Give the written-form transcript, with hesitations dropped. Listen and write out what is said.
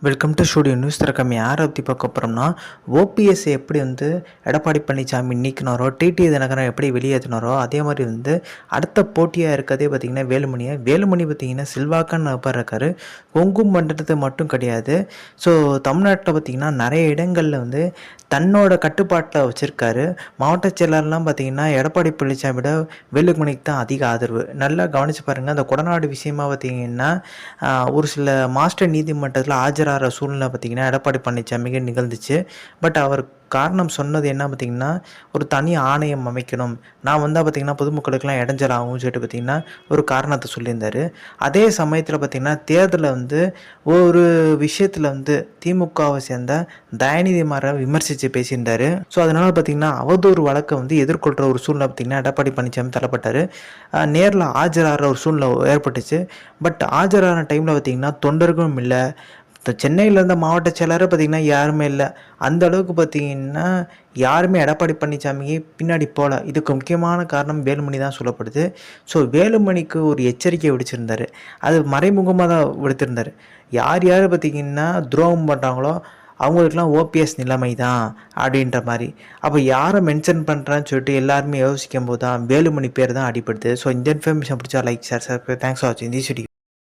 Welcome to studio news. திறக்கம் யாரை பற்றி பார்க்க போகிறோம்னா, ஓபிஎஸ் எப்படி எடப்பாடி பழனிசாமி நீக்கினாரோ, டிடி தினகரன் எப்படி வெளியேற்றினாரோ, அதே மாதிரி அடுத்த போட்டியாக இருக்கிறதே பார்த்திங்கன்னா வேலுமணி பார்த்திங்கன்னா செல்வாக்கான நபர் இருக்கார். கொங்கு மண்டலத்தை மட்டும் கிடையாது. ஸோ தமிழ்நாட்டில் பார்த்திங்கன்னா நிறைய இடங்களில் தன்னோட கட்டுப்பாட்டில் வச்சுருக்காரு. மாவட்ட செயலர்லாம் பார்த்திங்கன்னா எடப்பாடி பழனிசாமியோட வேலுமணிக்கு தான் அதிக ஆதரவு. நல்லா கவனித்து பாருங்கள். அந்த கொடநாடு விஷயமா பார்த்திங்கன்னா ஒரு சில மாஸ்டர் நீதிமன்றத்தில் ஆஜராகிற சூழ்நிலை பார்த்திங்கன்னா எடப்பாடி பழனிசாமிக்கு நிகழ்ந்துச்சு. பட் அவர் காரணம் சொன்னது என்ன பார்த்திங்கன்னா, ஒரு தனி ஆணையம் அமைக்கணும், நான் பார்த்திங்கன்னா பொதுமக்களுக்கெல்லாம் இடைஞ்சலாகும்னு சொல்லிட்டு பார்த்திங்கன்னா ஒரு காரணத்தை சொல்லியிருந்தார். அதே சமயத்தில் பார்த்திங்கன்னா தேர்தலில் ஒரு விஷயத்தில் திமுகவை சேர்ந்த தயாநிதி மாறன் விமர்சித்து பேசியிருந்தார். ஸோ அதனால் பார்த்திங்கன்னா அவதூறு வழக்கை எதிர்கொள்கிற ஒரு சூழ்நிலை பார்த்திங்கன்னா எடப்பாடி பழனிசாமி தள்ளப்பட்டார். நேரில் ஆஜராகிற ஒரு சூழ்நிலை ஏற்பட்டுச்சு. பட் ஆஜரான டைமில் பார்த்திங்கன்னா தொண்டர்களும் இல்லை, சென்னையில் இருந்த மாவட்ட செயலரை பார்த்திங்கன்னா யாருமே இல்லை. அந்த அளவுக்கு பார்த்திங்கன்னா யாருமே எடப்பாடி பழனிசாமிக்கு பின்னாடி போகல. இதுக்கு முக்கியமான காரணம் வேலுமணி தான் சொல்லப்படுது. ஸோ வேலுமணிக்கு ஒரு எச்சரிக்கை விடுச்சிருந்தார். அது மறைமுகமாக தான் விடுத்திருந்தார். யார் பார்த்திங்கன்னா துரோகம் பண்ணுறாங்களோ அவங்களுக்கெல்லாம் ஓபிஎஸ் நிலைமை தான் அப்படின்ற மாதிரி. அப்போ யாரை மென்ஷன் பண்ணுறான்னு சொல்லிட்டு எல்லாருமே யோசிக்கும் போது தான் வேலுமணி பேர் தான் அடிப்படுது. ஸோ இந்த இன்ஃபர்மேஷன் பிடிச்சா like, share, subscribe. Thanks for வாட்சிங் திஸ் வீடியோ.